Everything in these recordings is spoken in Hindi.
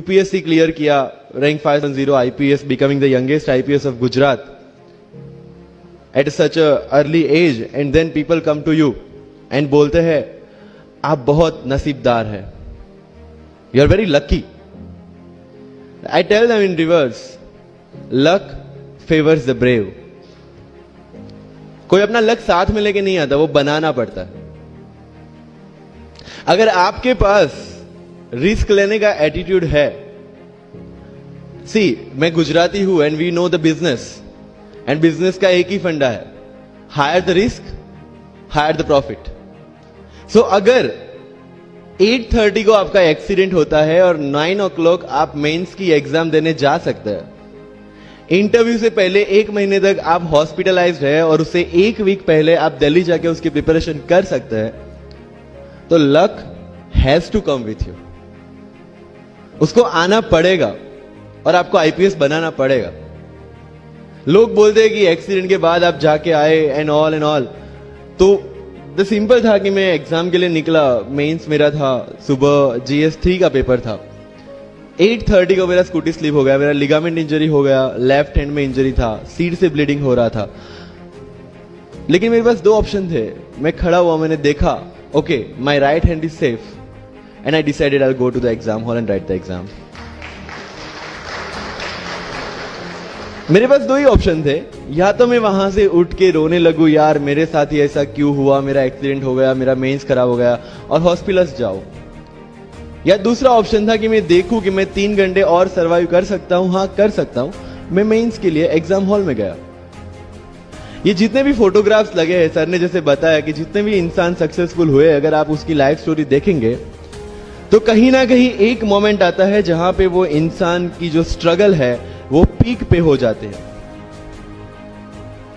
यूपीएससी क्लियर किया, rank 510 IPS, becoming the youngest IPS of Gujarat at such a early age, and then people come to you and बोलते हैं आप बहुत नसीबदार है, you are very lucky. I tell them in reverse, luck favours the brave. कोई अपना लक साथ में लेके नहीं आता, वो बनाना पड़ता है. अगर आपके पास रिस्क लेने का एटीट्यूड है, सी मैं गुजराती हूं and we know the business, and business का एक ही फंडा है, higher the risk higher the profit. So अगर 8:30 को आपका एक्सीडेंट होता है और 9 o'clock आप मेंस की एग्जाम देने जा सकते हैं, इंटरव्यू से पहले 1 महीने तक आप हॉस्पिटलाइज्ड है और उससे 1 वीक पहले आप दिल्ली जाके उसकी प्रिपरेशन कर सकते हैं, तो luck has to come with you. उसको आना पड़ेगा और आपको आईपीएस बनाना पड़ेगा. लोग बोलते हैं कि एक्सीडेंट के बाद आप जाके आए एंड ऑल, तो द सिंपल था कि मैं एग्जाम के लिए निकला, मेंस मेरा था, सुबह GS3 का पेपर था. 8:30 को मेरा स्कूटी स्लिप हो गया, मेरा लिगामेंट इंजरी हो गया, लेफ्ट हैंड में इंजरी था, सीट से ब्लीडिंग हो रहा था. लेकिन मेरे पास 2 ऑप्शन थे. मैं खड़ा हुआ, मैंने देखा, okay my right hand is safe, and I decided I'll go to the exam hall and write the exam. मेरे पास 2 ही ऑप्शन थे, या तो मैं वहां से उठ के रोने लगूं, यार मेरे साथ ही ऐसा क्यों हुआ, मेरा एक्सीडेंट हो गया, मेरा मेंस खराब हो गया और हॉस्पिटल जाओ, या दूसरा ऑप्शन था कि मैं देखूं कि मैं 3 घंटे और सर्वाइव कर सकता हूं. हाँ कर सकता हूं. मैं मेंस के लिए एग्जाम हॉल में गया. ये जितने भी फोटोग्राफ्स लगे हैं, सर ने जैसे बताया कि जितने भी इंसान सक्सेसफुल हुए, अगर आप उसकी लाइफ स्टोरी देखेंगे तो कहीं ना कहीं एक मोमेंट आता है जहां पे वो इंसान की जो स्ट्रगल है वो पीक पे हो जाते हैं.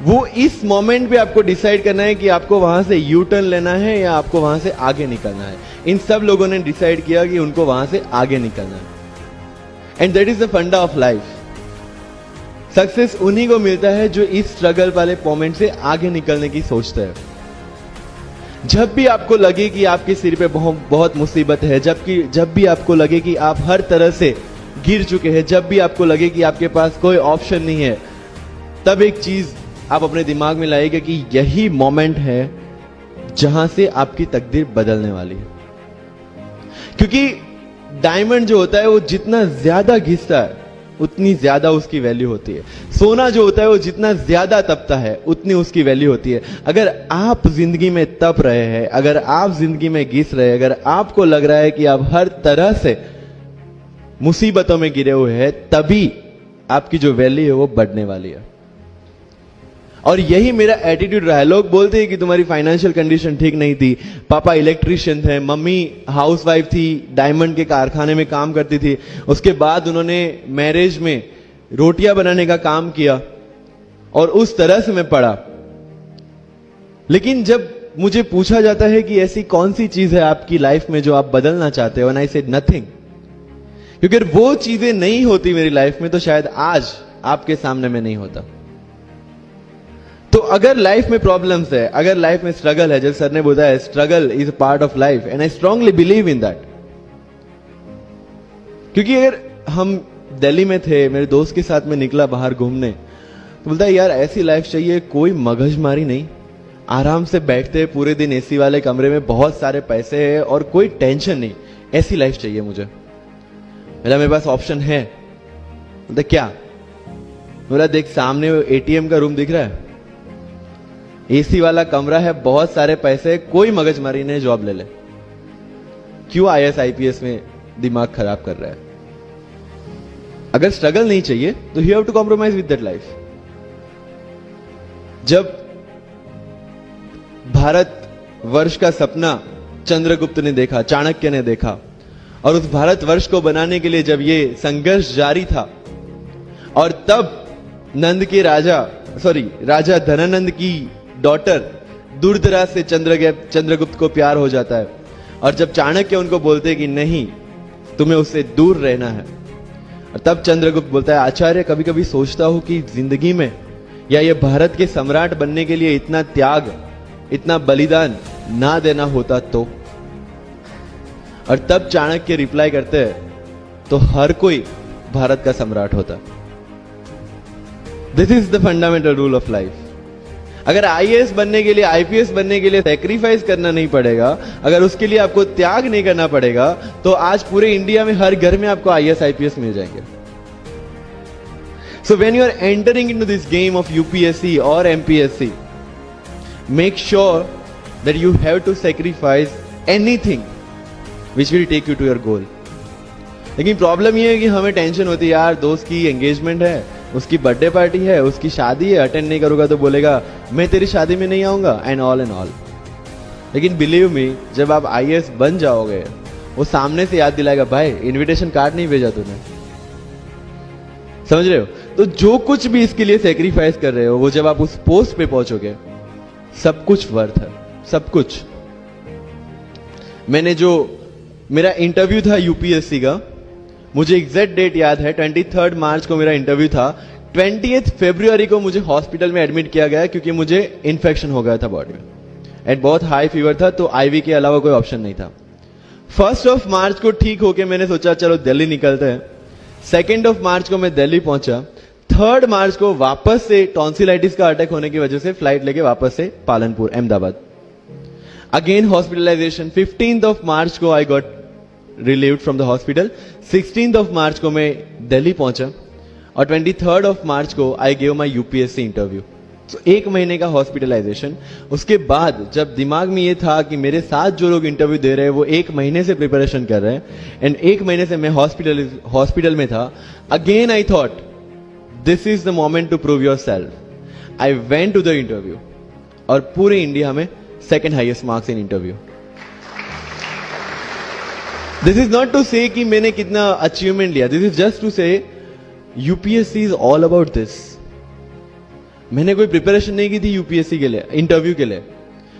वो इस मोमेंट पे आपको डिसाइड करना है कि आपको वहां से यू टर्न लेना है या आपको वहां से आगे निकलना है. इन सब लोगों ने डिसाइड किया कि उनको वहां से आगे निकलना है. एंड दैट इज द फंडा ऑफ लाइफ. सक्सेस उन्हीं को मिलता है जो इस स्ट्रगल वाले मोमेंट से आगे निकलने की सोचते हैं. जब भी आपको लगे कि आपके सिर पे बहुत मुसीबत है, जब भी आपको लगे कि आप हर तरह से गिर चुके हैं, जब भी आपको लगे कि आपके पास कोई ऑप्शन नहीं है, तब एक चीज आप अपने दिमाग में लाइएगा कि यही मोमेंट है जहां से आपकी तकदीर बदलने वाली है. क्योंकि डायमंड जो होता है वो जितना ज्यादा घिसता है उतनी ज्यादा उसकी वैल्यू होती है. सोना जो होता है वो जितना ज्यादा तपता है उतनी उसकी वैल्यू होती है. अगर आप जिंदगी में तप रहे हैं, अगर आप जिंदगी में घिस रहे हैं, अगर आपको लग रहा है कि आप हर तरह से मुसीबतों में गिरे हुए हैं, तभी आपकी जो वैल्यू है वो बढ़ने वाली है. और यही मेरा एटीट्यूड रहा है. लोग बोलते हैं कि तुम्हारी फाइनेंशियल कंडीशन ठीक नहीं थी, पापा इलेक्ट्रिशियन थे, मम्मी हाउसवाइफ थी, डायमंड के कारखाने में काम करती थी, उसके बाद उन्होंने मैरिज में रोटियां बनाने का काम किया और उस तरह से मैं पढ़ा. लेकिन जब मुझे पूछा जाता है कि ऐसी कौन सी चीज है आपकी लाइफ में जो आप बदलना चाहते हो, एंड आई सेड नथिंग. क्योंकि अगर वो चीजें नहीं होती मेरी लाइफ में तो शायद आज आपके सामने में नहीं होता. तो अगर लाइफ में प्रॉब्लम्स है, अगर लाइफ में स्ट्रगल है, जैसे सर ने बताया struggle is a part of life, and I strongly believe in that. क्योंकि अगर हम दिल्ली में थे, मेरे दोस्त के साथ में निकला बाहर घूमने, तो बोलता है यार ऐसी लाइफ चाहिए, कोई मगजमारी नहीं, आराम से बैठते पूरे दिन एसी वाले कमरे में, बहुत सारे पैसे है और कोई टेंशन नहीं, ऐसी लाइफ चाहिए मुझे. मेरे पास ऑप्शन है. बोलता क्या? बोला देख सामने एटीएम का रूम दिख रहा है, एसी वाला कमरा है, बहुत सारे पैसे, कोई मगजमारी नहीं, जॉब ले ले. क्यों IAS IPS में दिमाग खराब कर रहा है? अगर स्ट्रगल नहीं चाहिए तो you have to compromise with that life. जब भारत वर्ष का सपना चंद्रगुप्त ने देखा, चाणक्य ने देखा, और उस भारत वर्ष को बनाने के लिए जब ये संघर्ष जारी था, और तब नंद के राजा धनानंद की डॉटर दूरदराज से चंद्रगुप्त को प्यार हो जाता है, और जब चाणक्य उनको बोलते कि नहीं तुम्हें उससे दूर रहना है, और तब चंद्रगुप्त बोलता है आचार्य कभी कभी सोचता हूं कि जिंदगी में या ये भारत के सम्राट बनने के लिए इतना त्याग, इतना बलिदान ना देना होता तो. और तब चाणक्य रिप्लाई करते हैं तो हर कोई भारत का सम्राट होता। This is the fundamental rule of life. अगर आईएएस बनने के लिए, आईपीएस बनने के लिए सैक्रिफाइस करना नहीं पड़ेगा, अगर उसके लिए आपको त्याग नहीं करना पड़ेगा, तो आज पूरे इंडिया में हर घर में आपको आईएएस आईपीएस मिल जाएंगे। So when you are entering into this game of UPSC और MPSC, make sure that you have to sacrifice anything which will take you to your goal. लेकिन प्रॉब्लम ये है कि हमें टेंशन होती है, यार दोस्त की एंगेजमेंट है, उसकी बर्थडे पार्टी है, उसकी शादी है, अटेंड नहीं करूंगा तो बोलेगा मैं तेरी शादी में नहीं आऊंगा, एंड ऑल। लेकिन बिलीव मी, जब आप आईएएस बन जाओगे, वो सामने से याद दिलाएगा, भाई इनविटेशन कार्ड नहीं भेजा तूने। समझ रहे हो? तो जो कुछ भी इसके लिए सेक्रीफाइस कर रहे हो, वो जब आप उस पोस्ट पे पहुंचोगे, सब कुछ वर्थ है, सब कुछ। मेरा इंटरव्यू था यूपीएससी का, मुझे एग्जैक्ट डेट याद है, 23 मार्च को मेरा इंटरव्यू था। 20 फरवरी को मुझे हॉस्पिटल में एडमिट किया गया क्योंकि मुझे इन्फेक्शन हो गया था बॉडी में, एंड बहुत हाई फीवर था, तो आईवी के अलावा कोई ऑप्शन नहीं था। 1 मार्च को ठीक होके मैंने सोचा चलो दिल्ली निकलते हैं। 2 मार्च को मैं दिल्ली पहुंचा। 3 मार्च को वापस से टॉन्सिलाइटिस का अटैक होने की वजह से फ्लाइट लेके वापस से पालनपुर, अहमदाबाद, अगेन हॉस्पिटलाइजेशन। 15 मार्च को I got relieved from the hospital. 16 मार्च को मैं दिल्ली पहुंचा और 23 मार्च को I gave my UPSC interview. तो 1 महीने का हॉस्पिटलाइजेशन। उसके बाद जब दिमाग में ये था कि मेरे साथ जो लोग इंटरव्यू दे रहे हैं वो 1 महीने से प्रिपरेशन कर रहे हैं, एंड 1 महीने से मैं हॉस्पिटल में था, again I thought this is the moment to prove yourself. I went to the interview और पूरे इंडिया में 2nd highest marks in interview. This is not to say कि मैंने कितना अचीवमेंट लिया, this is just to say UPSC is all about this. मैंने कोई प्रिपरेशन नहीं की थी यूपीएससी के लिए, इंटरव्यू के लिए,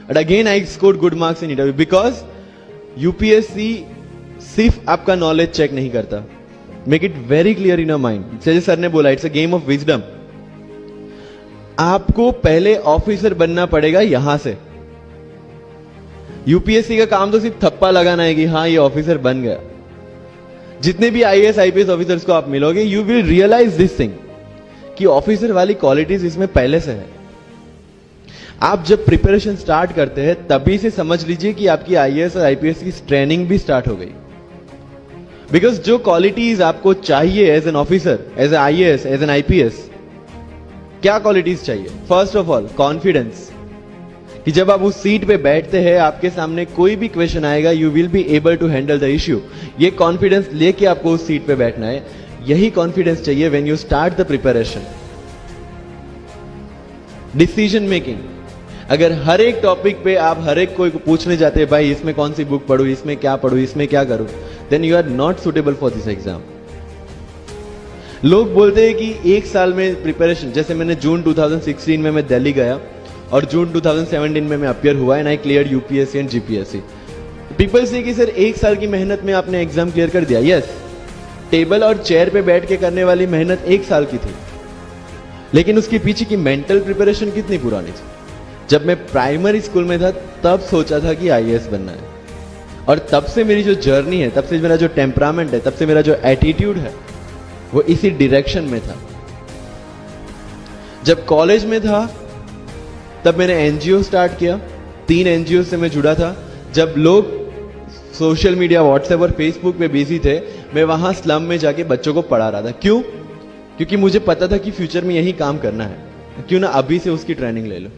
but again I scored good marks in interview, because UPSC सिर्फ आपका नॉलेज चेक नहीं करता। Make it very clear in your mind. जैसे सर ने बोला, it's a game of wisdom. आपको पहले ऑफिसर बनना पड़ेगा यहां से। यूपीएससी का काम तो सिर्फ थप्पा लगाना है कि हाँ ये ऑफिसर बन गया। जितने भी आईएएस आईपीएस ऑफिसर्स को आप मिलोगे, you will realise this thing कि ऑफिसर वाली क्वालिटीज इसमें पहले से है। आप जब प्रिपरेशन स्टार्ट करते हैं तभी से समझ लीजिए कि आपकी आईएएस और आईपीएस की ट्रेनिंग भी स्टार्ट हो गई। बिकॉज जो क्वालिटीज आपको चाहिए as an officer, as a IAS, as an IPS, क्या क्वालिटीज चाहिए? फर्स्ट ऑफ ऑल कॉन्फिडेंस, कि जब आप उस सीट पे बैठते हैं, आपके सामने कोई भी क्वेश्चन आएगा, you will be able to handle the issue. ये कॉन्फिडेंस लेके आपको उस सीट पे बैठना है। यही कॉन्फिडेंस चाहिए when you start the preparation. Decision making, अगर हर एक टॉपिक पे आप हर एक कोई को पूछने जाते हैं, भाई इसमें कौन सी बुक पढ़ूं, इसमें क्या पढ़ूं, इसमें क्या करूं, then you are not suitable for this exam. लोग बोलते हैं कि 1 साल में प्रिपरेशन, जैसे मैंने जून 2016 में मैं दिल्ली गया और जून 2017 में मैं अपियर हुआ, and I clear UPSC and GPSC. People से कि सर 1 साल की मेहनत में आपने एग्जाम क्लियर कर दिया। यस, टेबल और चेयर पे बैठ के करने वाली मेहनत 1 साल की थी, लेकिन उसके पीछे की मेंटल प्रिपरेशन कितनी पुरानी थी। जब मैं प्राइमरी स्कूल में था तब सोचा था कि आईएएस बनना है, और तब से मेरी जो जर्नी है, तब से मेरा जो टेम्परामेंट है, तब से मेरा जो एटीट्यूड है, वो इसी डायरेक्शन में था। जब कॉलेज में था तब मैंने एनजीओ स्टार्ट किया, 3 एनजीओ से मैं जुड़ा था। जब लोग सोशल मीडिया, व्हाट्सएप और फेसबुक पे बिजी थे, मैं वहां स्लम में जाके बच्चों को पढ़ा रहा था। क्यों? क्योंकि मुझे पता था कि फ्यूचर में यही काम करना है, क्यों ना अभी से उसकी ट्रेनिंग ले लो।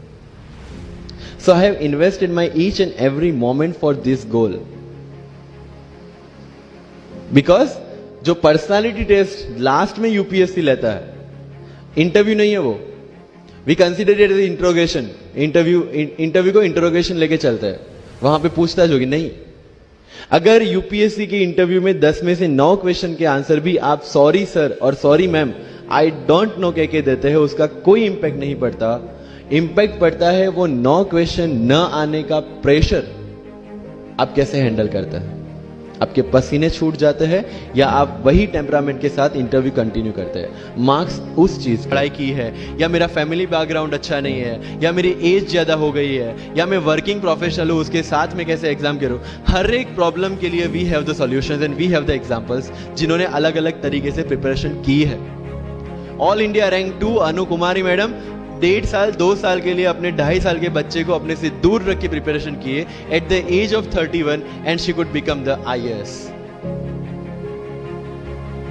So I have invested my each and every moment for this goal, because जो पर्सनालिटी टेस्ट लास्ट में यूपीएससी लेता है, इंटरव्यू नहीं है वो, we consider it as interrogation. Interview को इंट्रोगेशन लेके चलता है, वहां पे पूछताछ होगी नहीं। अगर यूपीएससी के इंटरव्यू में 10 में से 9 क्वेश्चन के आंसर भी आप सॉरी सर और sorry ma'am, I don't know कह के देते हैं, उसका कोई इंपैक्ट नहीं पड़ता। इंपैक्ट पड़ता है वो 9 क्वेश्चन न आने का प्रेशर आप कैसे हैंडल करता है। आपके पसीने छूट जाते हैं या आप वही टेम्परामेंट के साथ इंटरव्यू कंटिन्यू करते हैं? मार्क्स उस चीज पढ़ाई की है, या मेरा फैमिली बैकग्राउंड अच्छा नहीं है, या मेरी एज ज्यादा हो गई है, या मैं वर्किंग प्रोफेशनल हूँ, उसके साथ में कैसे एग्जाम करूँ? हर एक प्रॉब्लम के लिए we have the solutions and we have the examples, जिन्होंने अलग अलग तरीके से प्रिपरेशन की है। All India rank 2 Anu Kumari madam 1.5 साल 2 साल के लिए अपने 2.5 साल के बच्चे को अपने से दूर रख के प्रिपरेशन किए at the age of 31 and she could become the IAS।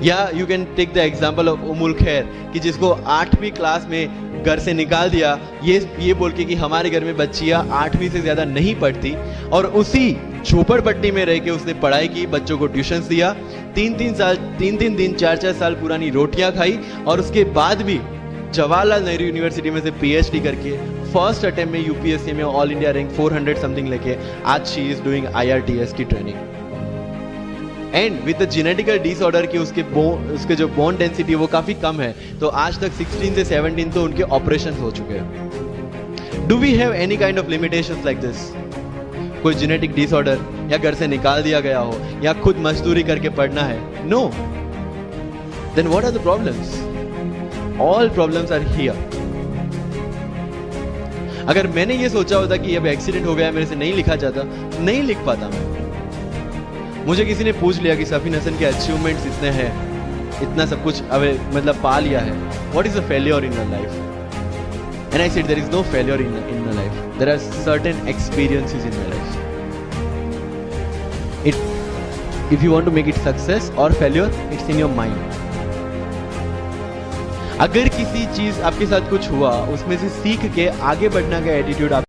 या you can take the example of Ummul Kher कि जिसको 8वीं क्लास में घर से निकाल दिया ये बोल के कि हमारे घर में बच्चियां 8वीं से ज्यादा नहीं पढ़ती, और उसी झोपड़पट्टी में रह के उसने पढ़ाई की, बच्चों को ट्यूशन दिया, 3 दिन 4 साल पुरानी रोटियां खाई, और उसके बाद भी जवाहरलाल नेहरू यूनिवर्सिटी में से PhD करके फर्स्ट अटेम्प्ट में UPSC में ऑल इंडिया रैंक 400 समथिंग लेके आज शी इज डूइंग IRTS की training. And with the genetical disorder की उसके जो बोन डेंसिटी वो काफी कम है, तो आज तक 16 से 17 तो उनके ऑपरेशन हो चुके हैं। Do we have any kind of limitations like this? कोई जेनेटिक डिसऑर्डर, या घर से निकाल दिया गया हो, या खुद मजदूरी करके पढ़ना है? No. Then what are the problems? All problems are here. अगर मैंने ये सोचा होता कि अब एक्सीडेंट हो गया, मेरे से नहीं लिखा जाता, नहीं लिख पाता मैं। मुझे किसी ने पूछ लिया कि सफीन हसन के अचीवमेंट्स इतने हैं, इतना सब कुछ मतलब पा लिया है, what is a failure in your life? And I said there is no failure in my life, there are certain experiences in my life. If you want to make it success और failure, it's in your mind. अगर किसी चीज आपके साथ कुछ हुआ, उसमें से सीख के आगे बढ़ना का एटीट्यूड आप